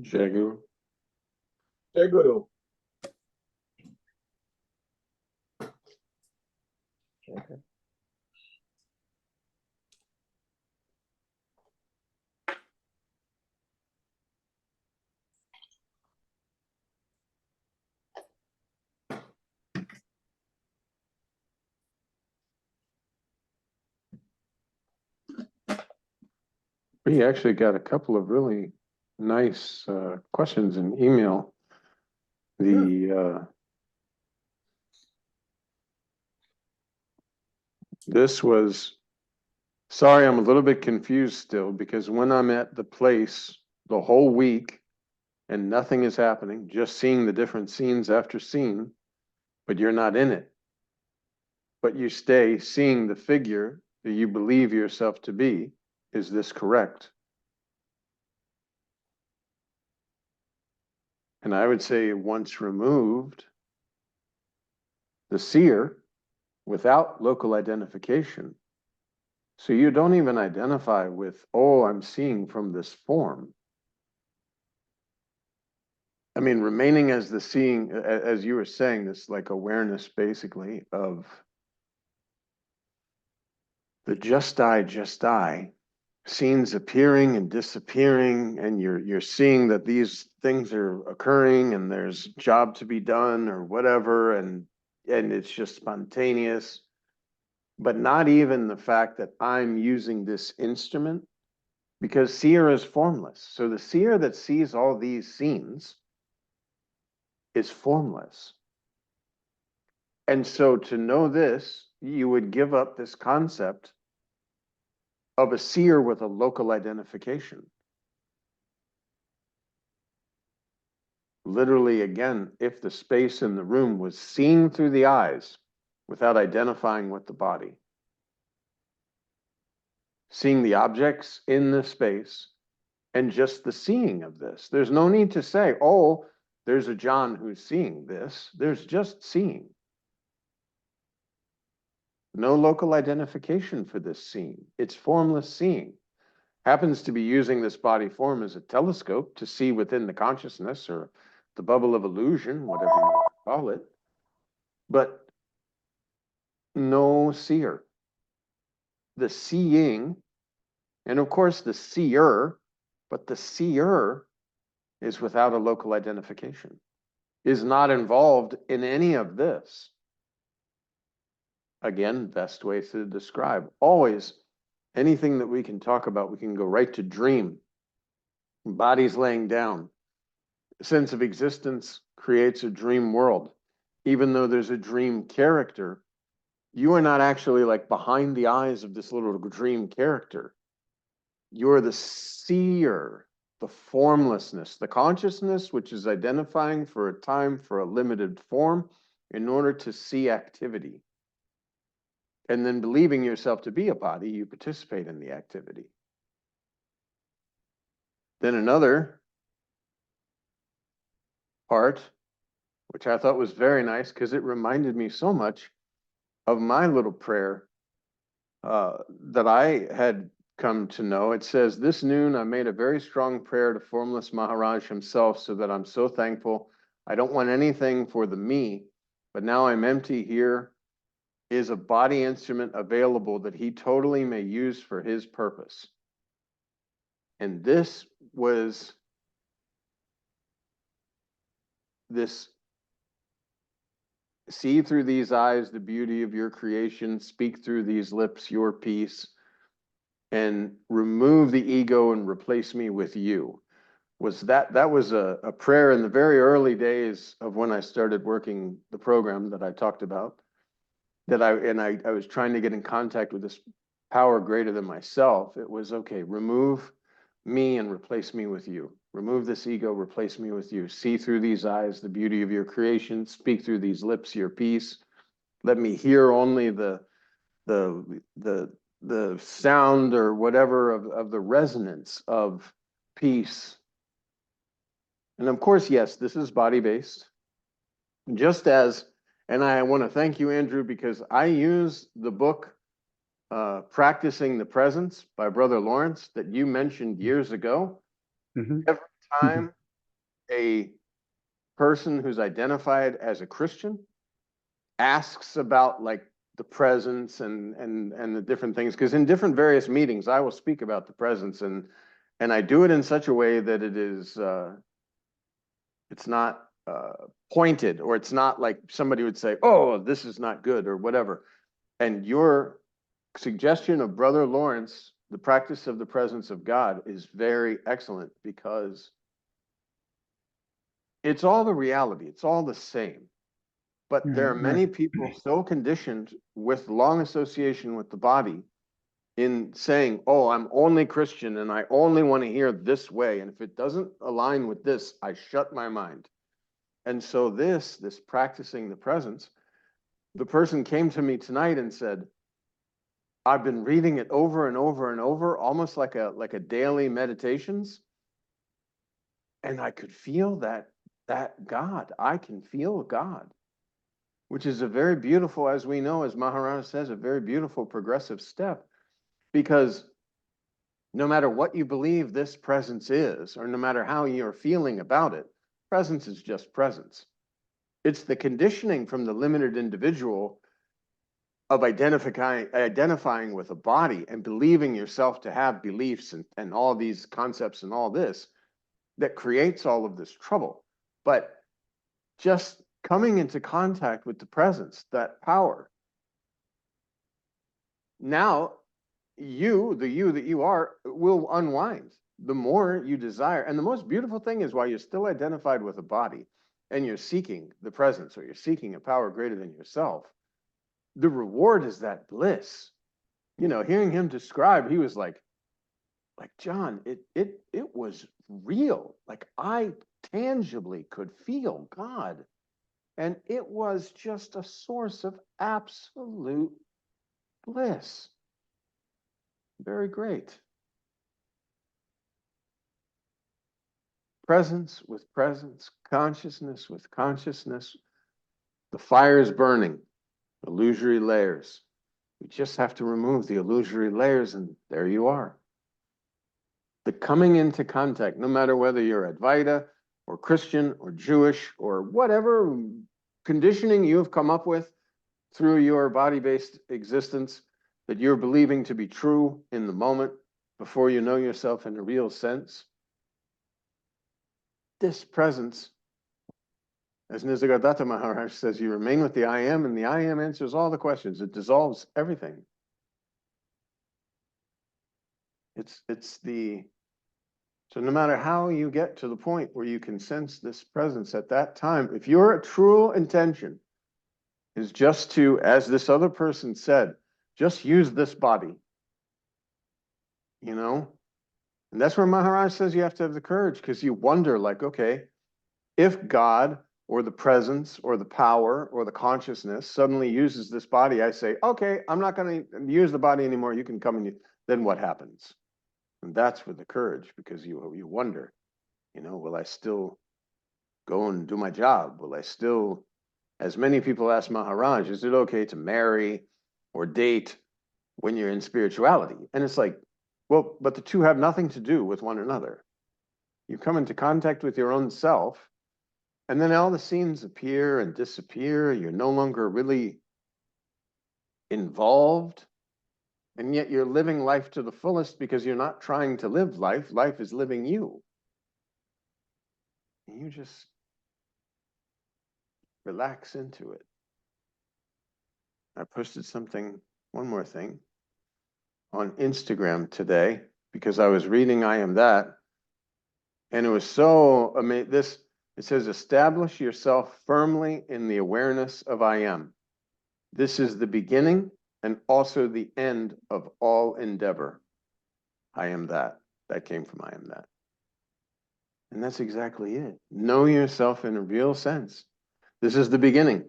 Jaggu. Jai Guru. Okay. We actually got a couple of really nice questions in email. This was, sorry, I'm a little bit confused still, because when I'm at the place the whole week and nothing is happening, just seeing the different scenes after scene, but you're not in it, but you stay seeing the figure that you believe yourself to be. Is this correct? And I would say once removed, the seer, without local identification, so you don't even identify with, oh, I'm seeing from this form. I mean, remaining as the seeing, as you were saying, this like awareness basically of the just I, scenes appearing and disappearing, and you're seeing that these things are occurring and there's job to be done or whatever, and it's just spontaneous, but not even the fact that I'm using this instrument, because seer is formless. So the seer that sees all these scenes is formless. And so to know this, you would give up this concept of a seer with a local identification. Literally, again, if the space in the room was seen through the eyes without identifying with the body, seeing the objects in the space and just the seeing of this, there's no need to say, oh, there's a John who's seeing this. There's just seeing. No local identification for this scene. It's formless seeing. Happens to be using this body form as a telescope to see within the consciousness or the bubble of illusion, whatever you want to call it, but no seer. The seeing, and of course the seer, but the seer is without a local identification, is not involved in any of this. Again, best way to describe. Always, anything that we can talk about, we can go right to dream. Body's laying down. Sense of existence creates a dream world. Even though there's a dream character, you are not actually like behind the eyes of this little dream character. You're the seer, the formlessness, the consciousness, which is identifying for a time for a limited form in order to see activity. And then believing yourself to be a body, you participate in the activity. Then another part, which I thought was very nice because it reminded me so much of my little prayer that I had come to know. It says, this noon I made a very strong prayer to Formless Maharaj himself, so that I'm so thankful. I don't want anything for the me, but now I'm empty. Here is a body instrument available that he totally may use for his purpose. And this was this: see through these eyes the beauty of your creation, speak through these lips your peace, and remove the ego and replace me with you. That was a prayer in the very early days of when I started working the program that I talked about, that I was trying to get in contact with this power greater than myself. It was, okay, remove me and replace me with you. Remove this ego, replace me with you. See through these eyes the beauty of your creation. Speak through these lips your peace. Let me hear only the sound or whatever of the resonance of peace. And of course, yes, this is body-based. Just as, and I want to thank you, Andrew, because I use the book Practicing the Presence by Brother Lawrence that you mentioned years ago. Every time a person who's identified as a Christian asks about like the presence and the different things, because in different various meetings I will speak about the presence, and I do it in such a way that it is it's not pointed, or it's not like somebody would say, oh, this is not good or whatever. And your suggestion of Brother Lawrence, the practice of the presence of God, is very excellent, because it's all the reality. It's all the same. But there are many people so conditioned with long association with the body in saying, oh, I'm only Christian and I only want to hear this way. And if it doesn't align with this, I shut my mind. And so this practicing the presence, the person came to me tonight and said, I've been reading it over and over and over, almost like a daily meditations. And I could feel that God, I can feel God, which is a very beautiful, as we know, as Maharaj says, a very beautiful progressive step, because no matter what you believe this presence is, or no matter how you're feeling about it, presence is just presence. It's the conditioning from the limited individual of identifying with a body and believing yourself to have beliefs and all these concepts and all this that creates all of this trouble. But just coming into contact with the presence, that power, now you, the you that you are, will unwind. The more you desire, and the most beautiful thing is, while you're still identified with a body and you're seeking the presence, or you're seeking a power greater than yourself, the reward is that bliss. You know, hearing him describe, he was like John, it was real. Like, I tangibly could feel God. And it was just a source of absolute bliss. Very great. Presence with presence, consciousness with consciousness. The fire is burning, illusory layers. We just have to remove the illusory layers, and there you are. The coming into contact, no matter whether you're Advaita or Christian or Jewish or whatever conditioning you have come up with through your body-based existence that you're believing to be true in the moment before you know yourself in a real sense, this presence, as Nisargadatta Maharaj says, you remain with the I am, and the I am answers all the questions. It dissolves everything. So no matter how you get to the point where you can sense this presence at that time, if your true intention is just to, as this other person said, just use this body, you know? And that's where Maharaj says you have to have the courage, because you wonder, like, okay, if God or the presence or the power or the consciousness suddenly uses this body, I say, okay, I'm not going to use the body anymore. You can come and then what happens? And that's with the courage, because you wonder, you know, will I still go and do my job? Will I still, as many people ask Maharaj, is it okay to marry or date when you're in spirituality? And it's like, well, but the two have nothing to do with one another. You come into contact with your own self, and then all the scenes appear and disappear. You're no longer really involved, and yet you're living life to the fullest, because you're not trying to live life. Life is living you. And you just relax into it. I posted something, one more thing, on Instagram today, because I was reading I Am That, and it was so amazing. It says, establish yourself firmly in the awareness of I Am. This is the beginning and also the end of all endeavor. I am that. That came from I Am That. And that's exactly it. Know yourself in a real sense. This is the beginning.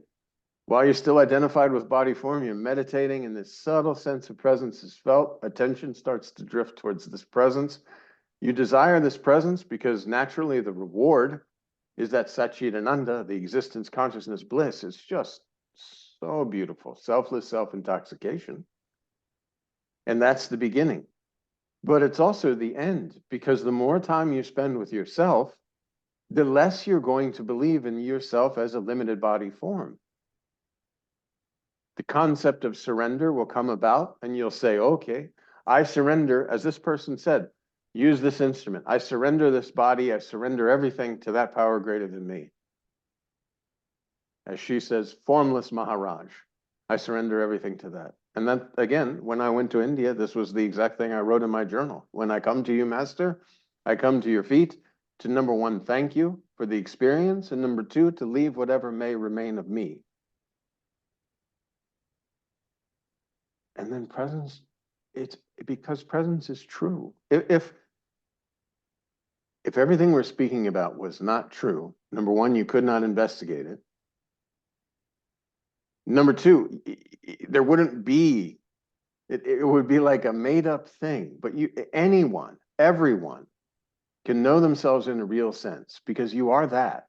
While you're still identified with body form, you're meditating, and this subtle sense of presence is felt. Attention starts to drift towards this presence. You desire this presence because naturally the reward is that Satchidananda, the existence, consciousness, bliss, is just so beautiful. Selfless self-intoxication. And that's the beginning. But it's also the end, because the more time you spend with yourself, the less you're going to believe in yourself as a limited body form. The concept of surrender will come about, and you'll say, okay, I surrender, as this person said, use this instrument. I surrender this body. I surrender everything to that power greater than me. As she says, formless Maharaj. I surrender everything to that. And then again, when I went to India, this was the exact thing I wrote in my journal. When I come to you, Master, I come to your feet to, number one, thank you for the experience, and number two, to leave whatever may remain of me. And then presence, it's because presence is true. If everything we're speaking about was not true, number one, you could not investigate it. Number two, there wouldn't be, it would be like a made up thing. But anyone, everyone can know themselves in a real sense because you are that.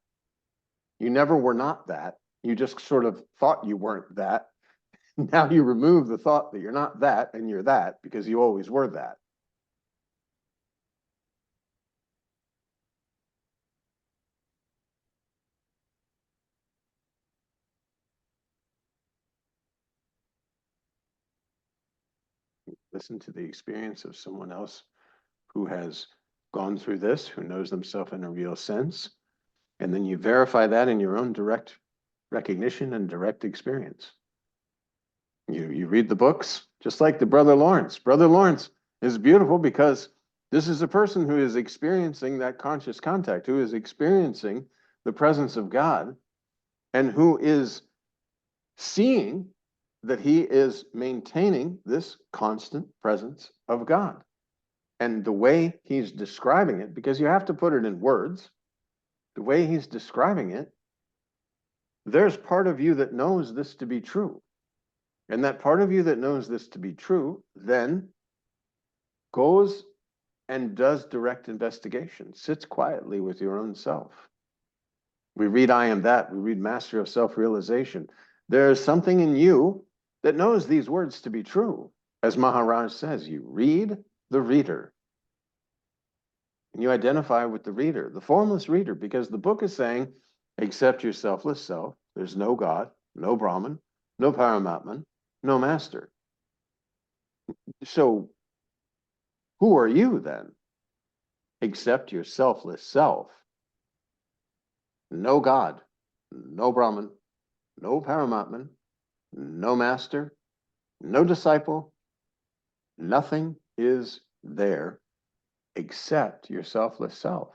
You never were not that. You just sort of thought you weren't that. Now you remove the thought that you're not that and you're that because you always were that. Listen to the experience of someone else who has gone through this, who knows themselves in a real sense, and then you verify that in your own direct recognition and direct experience. You read the books, just like the Brother Lawrence. Brother Lawrence is beautiful because this is a person who is experiencing that conscious contact, who is experiencing the presence of God, and who is seeing that he is maintaining this constant presence of God. And the way he's describing it, because you have to put it in words, the way he's describing it, there's part of you that knows this to be true. And that part of you that knows this to be true then goes and does direct investigation, sits quietly with your own self. We read I Am That, we read Master of Self-Realization. There is something in you that knows these words to be true. As Maharaj says, you read the reader. And you identify with the reader, the formless reader, because the book is saying, accept your selfless self. There's no God, no Brahman, no Paramatman, no master. So who are you then? Accept your selfless self. No God, no Brahman, no Paramatman, no master, no disciple. Nothing is there except your selfless self.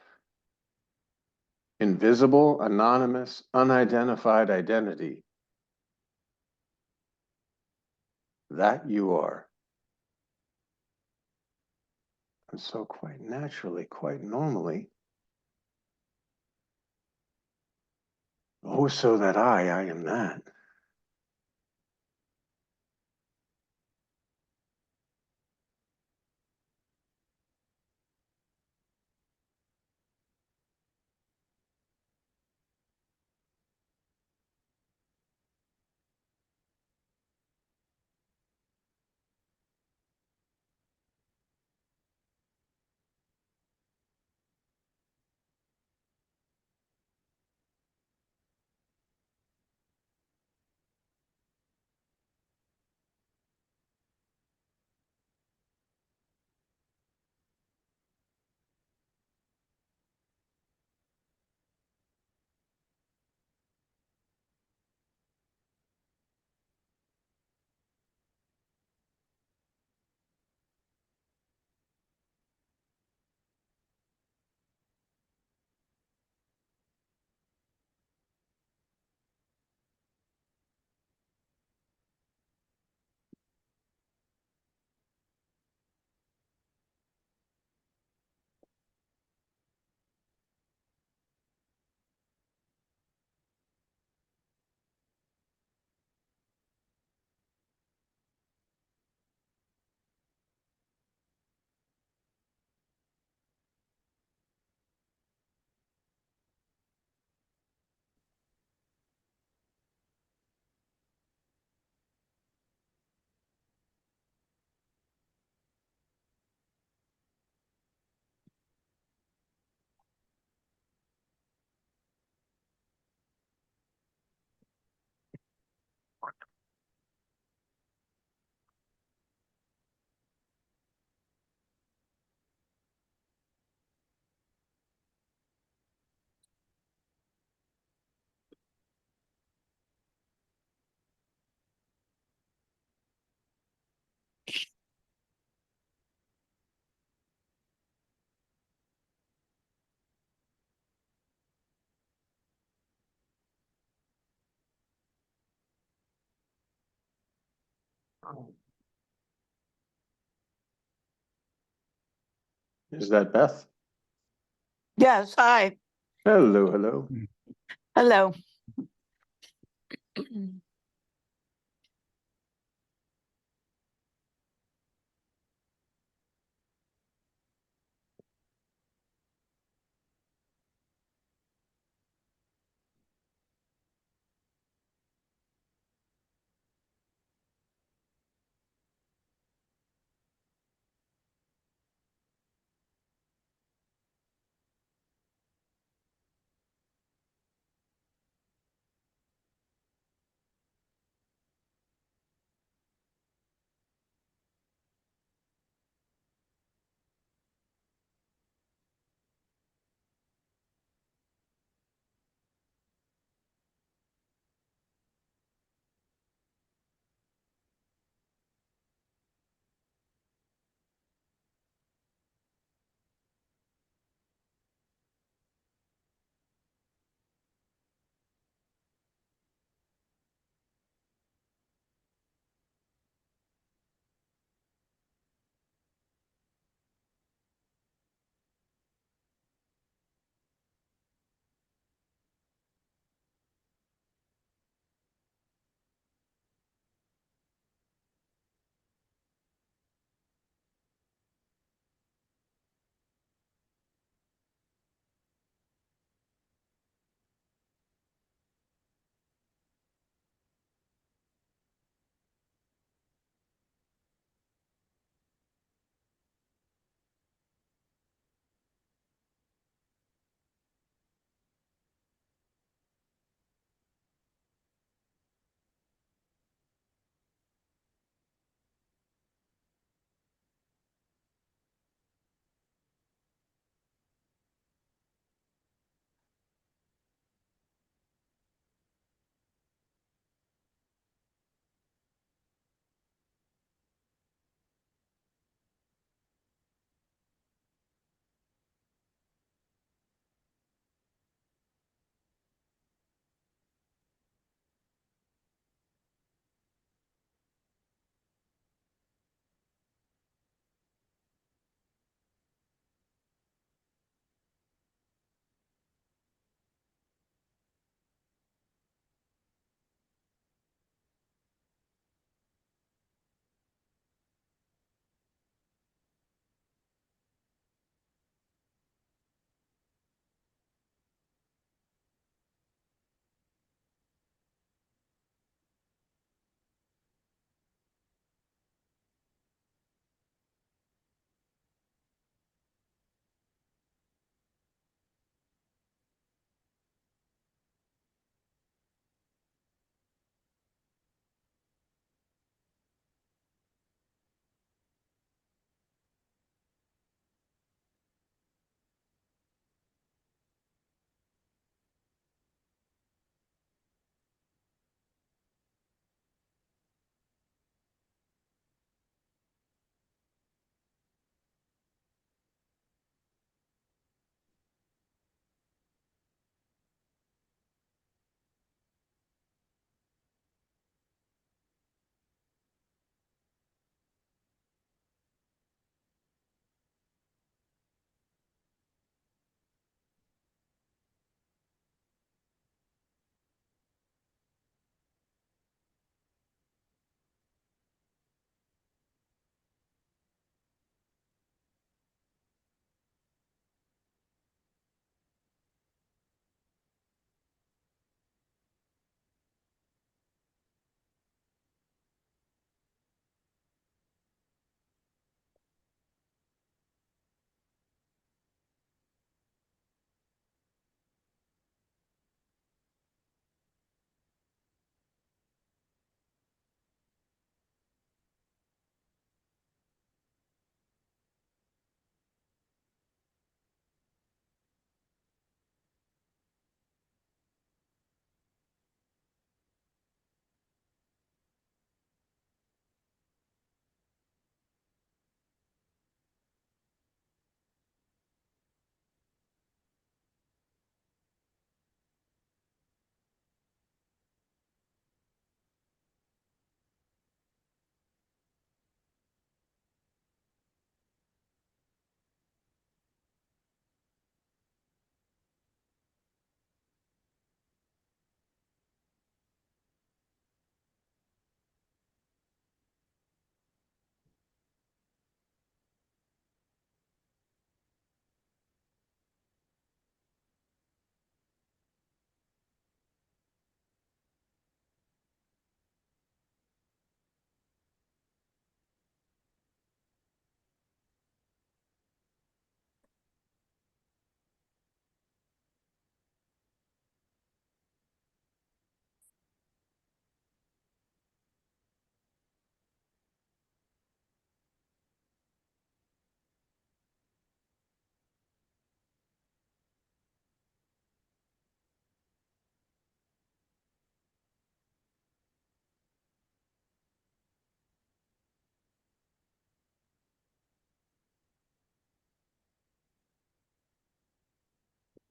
Invisible, anonymous, unidentified identity. That you are. And so quite naturally, quite normally, oh, so that I am that. Is that Beth? Yes, hi. Hello, hello. Hello.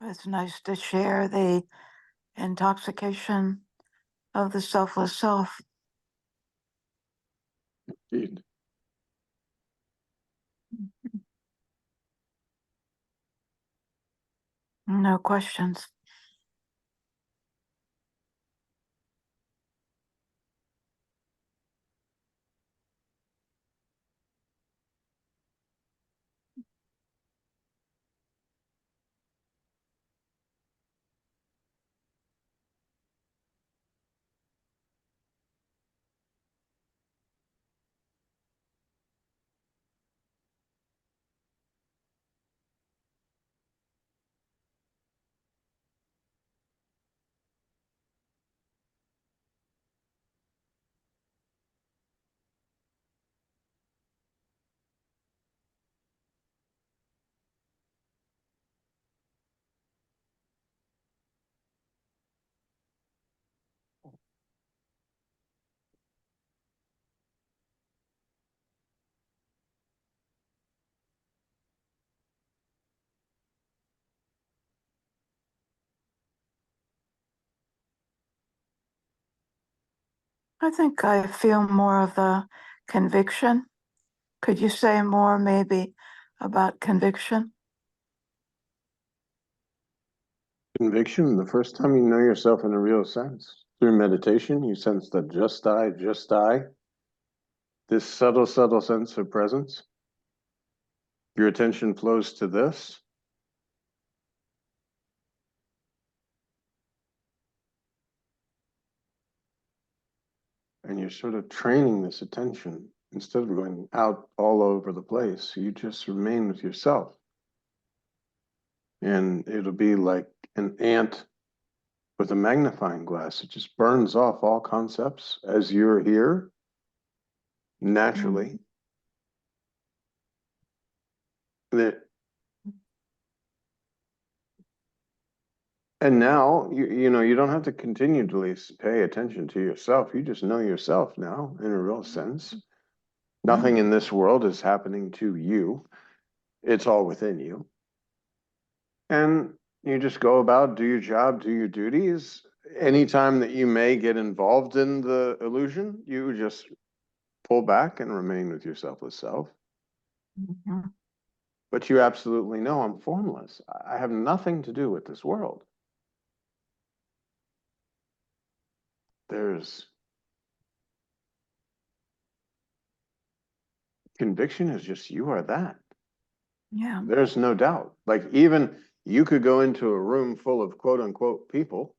It's nice to share the intoxication of the selfless self. Indeed. No questions. I think I feel more of the conviction. Could you say more maybe about conviction? Conviction, the first time you know yourself in a real sense. Through meditation, you sense that just I, just I. This subtle, subtle sense of presence. Your attention flows to this. And you're sort of training this attention. Instead of going out all over the place, you just remain with yourself. And it'll be like an ant with a magnifying glass. It just burns off all concepts as you're here, naturally. That, and now, you know, you don't have to continually pay attention to yourself. You just know yourself now in a real sense. Nothing in this world is happening to you. It's all within you. And you just go about, do your job, do your duties. Anytime that you may get involved in the illusion, you just pull back and remain with your selfless self. Mhm. But you absolutely know I'm formless. I have nothing to do with this world. There's conviction is just you are that. Yeah. There's no doubt. Like even you could go into a room full of quote unquote people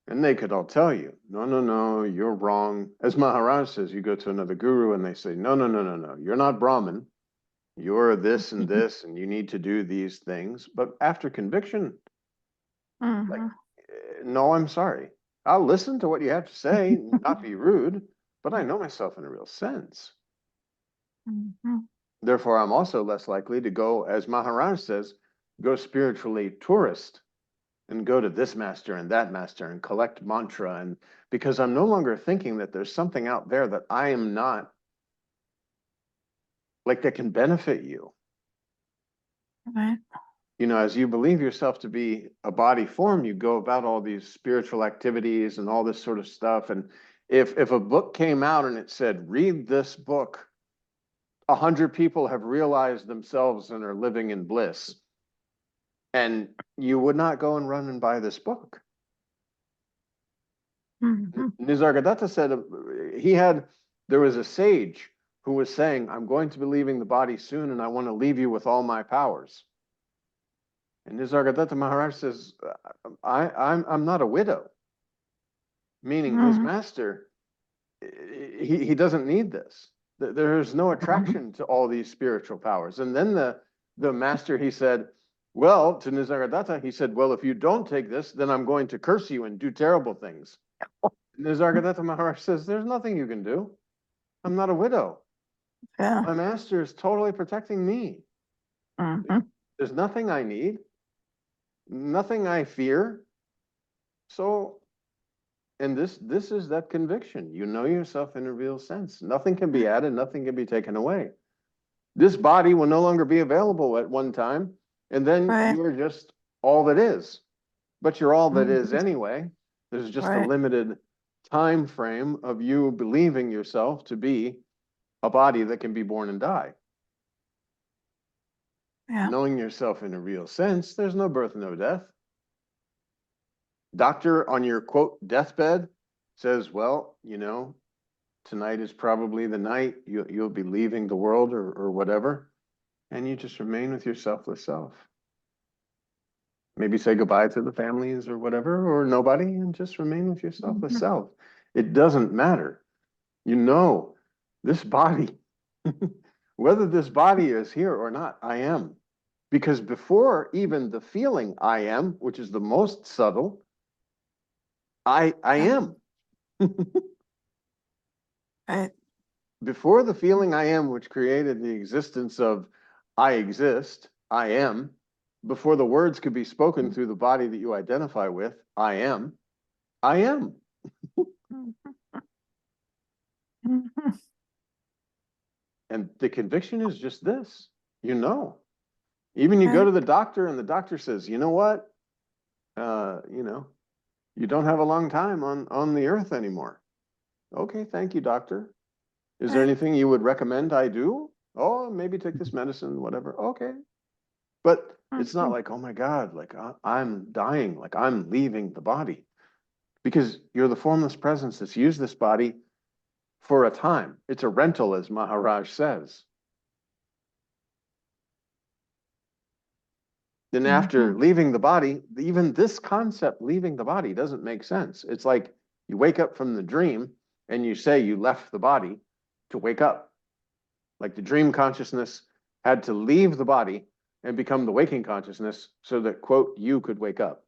and they could all tell you, no, no, no, you're wrong. As Maharaj says, you go to another guru and they say, no, no, no, no, no, you're not Brahmin. You're this and this, and you need to do these things. But after conviction, like, Mhm. no, I'm sorry. I'll listen to what you have to say, not be rude, but I know myself in a real sense. Mhm. Therefore, I'm also less likely to go, as Maharaj says, go spiritually tourist and go to this master and that master and collect mantra. And because I'm no longer thinking that there's something out there that I am not, like that can benefit you. Right. You know, as you believe yourself to be a body form, you go about all these spiritual activities and all this sort of stuff. And if a book came out and it said, read this book, 100 people have realized themselves and are living in bliss, and you would not go and run and buy this book. Mhm. Nisargadatta said there was a sage who was saying, I'm going to be leaving the body soon and I want to leave you with all my powers. And Nisargadatta Maharaj says, I'm not a widow. Meaning his Mhm. master, he doesn't need this. There's no attraction to all these spiritual powers. And then the master, he said, well, to Nisargadatta, he said, well, if you don't take this, then I'm going to curse you and do terrible things. Nisargadatta Maharaj says, there's nothing you can do. I'm not a widow. Yeah. My master is totally protecting me. Mhm. There's nothing I need, nothing I fear. So, and this is that conviction. You know yourself in a real sense. Nothing can be added, nothing can be taken away. This body will no longer be available at one time, and then Right. you are just all that is. But you're all that is anyway. There's just a Right. limited time frame of you believing yourself to be a body that can be born and die. Yeah. Knowing yourself in a real sense, there's no birth, no death. Doctor on your quote deathbed says, well, you know, tonight is probably the night you'll be leaving the world or whatever. And you just remain with your selfless self. Maybe say goodbye to the families or whatever, or nobody, and just remain with your selfless self. It doesn't matter. You know, this body, whether this body is here or not, I am. Because before even the feeling I am, which is the most subtle, I am. Right. Before the feeling I am, which created the existence of I exist, I am, before the words could be spoken through the body that you identify with, I am, I am. And the conviction is just this, you know. Even you go to the doctor and the doctor says, you know what? You know, you don't have a long time on the earth anymore. Okay, thank you, doctor. Is there anything you would recommend I do? Oh, maybe take this medicine, whatever. Okay. But it's not like, oh my God, like I'm dying, like I'm leaving the body. Because you're the formless presence that's used this body for a time. It's a rental, as Maharaj says. Then after leaving the body, even this concept, leaving the body, doesn't make sense. It's like you wake up from the dream and you say you left the body to wake up. Like the dream consciousness had to leave the body and become the waking consciousness so that, quote, you could wake up.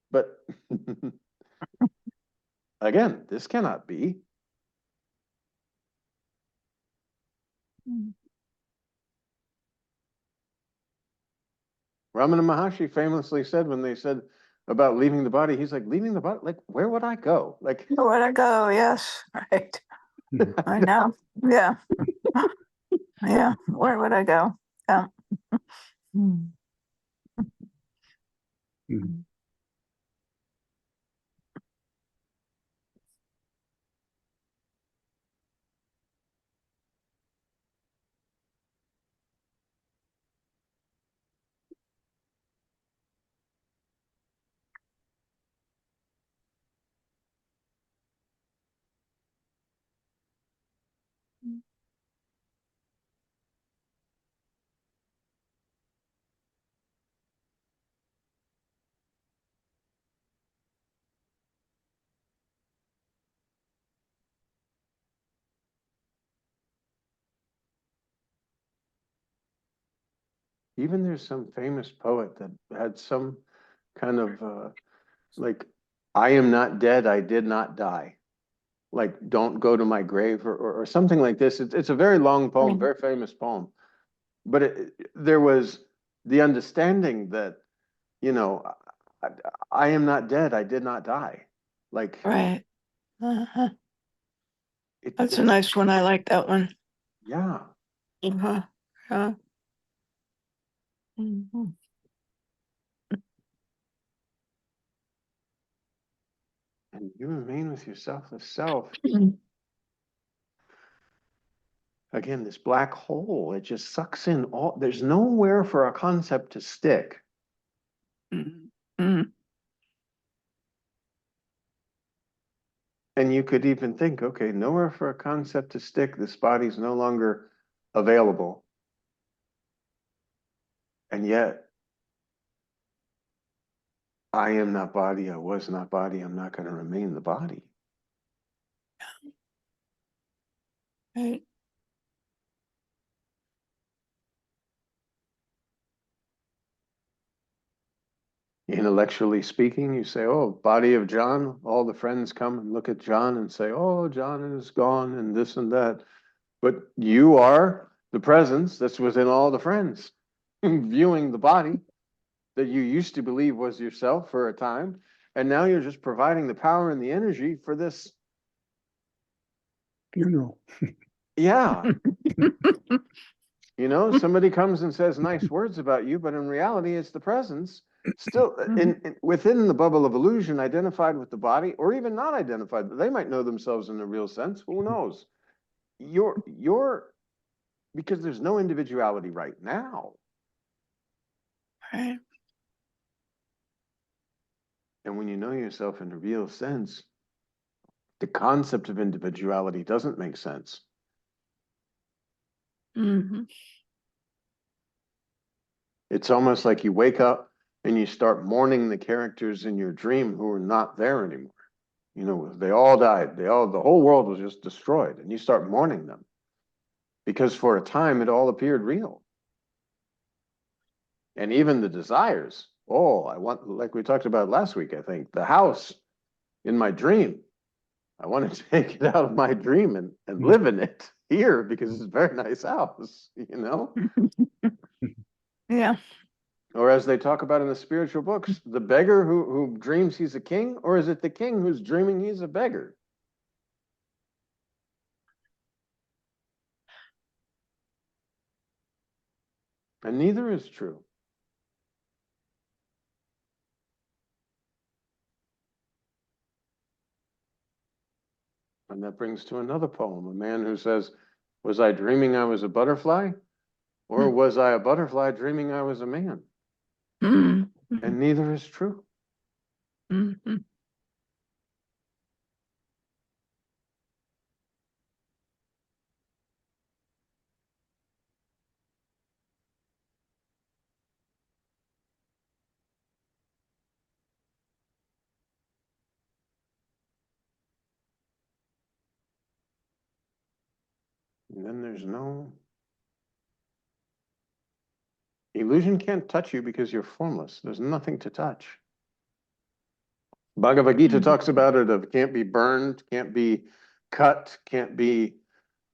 But again, this cannot be. Ramana Maharshi famously said when they said about leaving the body, he's like, leaving the body? Like, where would I go? Like, Where'd I go? Yes, right. I know. Yeah. Yeah. Where would I go? Yeah. even there's some famous poet that had some kind of like, I am not dead, I did not die. Like, don't go to my grave or something like this. It's a very long poem, very famous poem. But there was the understanding that, you know, I am not dead, I did not die. Like, Right. Uh-huh. That's a it's, nice one. I like that one. yeah. Uh-huh. Yeah. Mhm. And you remain with your selfless self. Again, this black hole, it just sucks in all, there's nowhere for a concept to stick. Mhm. And you could even think, okay, nowhere for a concept to stick, this body's no longer available. And yet, I am not body, I was not body, I'm not going to remain the body. Right. Intellectually speaking, you say, oh, body of John, all the friends come and look at John and say, oh, John is gone and this and that. But you are the presence that's within all the friends, viewing the body that you used to believe was yourself for a time. And now you're just providing the power and the energy for this funeral. Yeah. You know, somebody comes and says nice words about you, but in reality, it's the presence still within the bubble of illusion, identified with the body, or even not identified. They might know themselves in a real sense. Who knows? You're because there's no individuality right now. Right. And when you know yourself in a real sense, the concept of individuality doesn't make sense. Mm-hmm. It's almost like you wake up and you start mourning the characters in your dream who are not there anymore. You know, they all died. The whole world was just destroyed, and you start mourning them because for a time it all appeared real. And even the desires. Oh, I want, like we talked about last week, I think, the house in my dream. I want to take it out of my dream and live in it here because it's a very nice house, you know? Yeah. Or as they talk about in the spiritual books, the beggar who dreams he's a king, or is it the king who's dreaming he's a beggar? And neither is true. And that brings to another poem, a man who says, was I dreaming I was a butterfly? Or was I a butterfly dreaming I was a man? Mm-hmm. And neither is true. Mm-hmm. And then there's no illusion can't touch you because you're formless. There's nothing to touch. Bhagavad Gita talks about it of can't be burned, can't be cut, can't be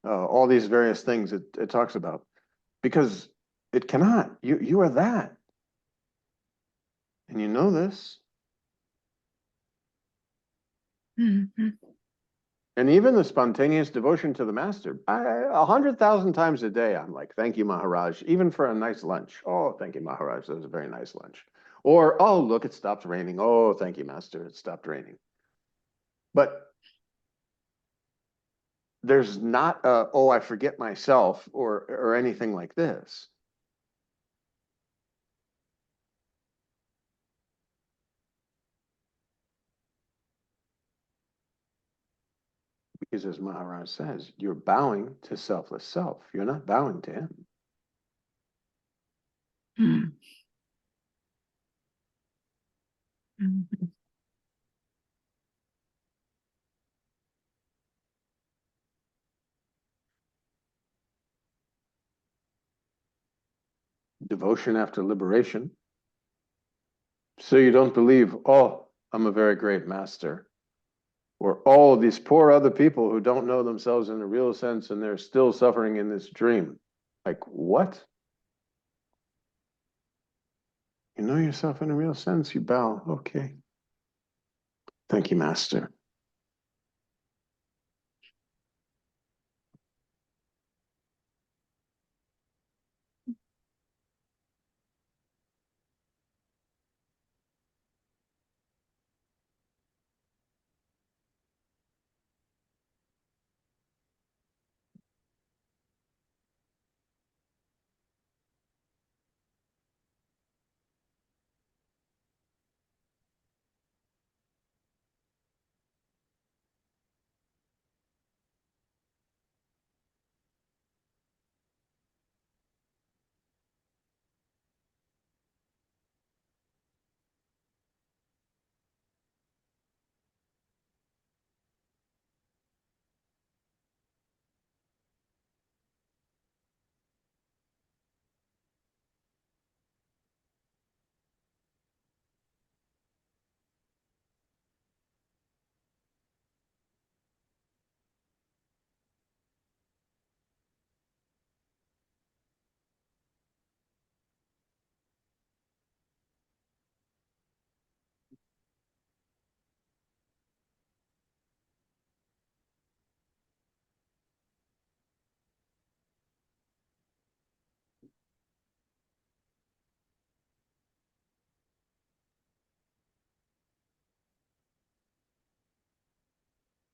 all these various things it talks about because it cannot. You are that. And you know this. Mm-hmm. And even the spontaneous devotion to the master, 100,000 times a day, I'm like, thank you, Maharaj, even for a nice lunch. Oh, thank you, Maharaj. That was a very nice lunch. Or, oh, look, it stopped raining. Oh, thank you, master. It stopped raining. But there's not oh, I forget myself or anything like this. Because as Maharaj says, you're bowing to selfless self. You're not bowing to him. Mm-hmm. Devotion after liberation. So you don't believe, oh, I'm a very great master. Or all of these poor other people who don't know themselves in a real sense and they're still suffering in this dream. Like, what? You know yourself in a real sense, you bow. Okay. Thank you, master.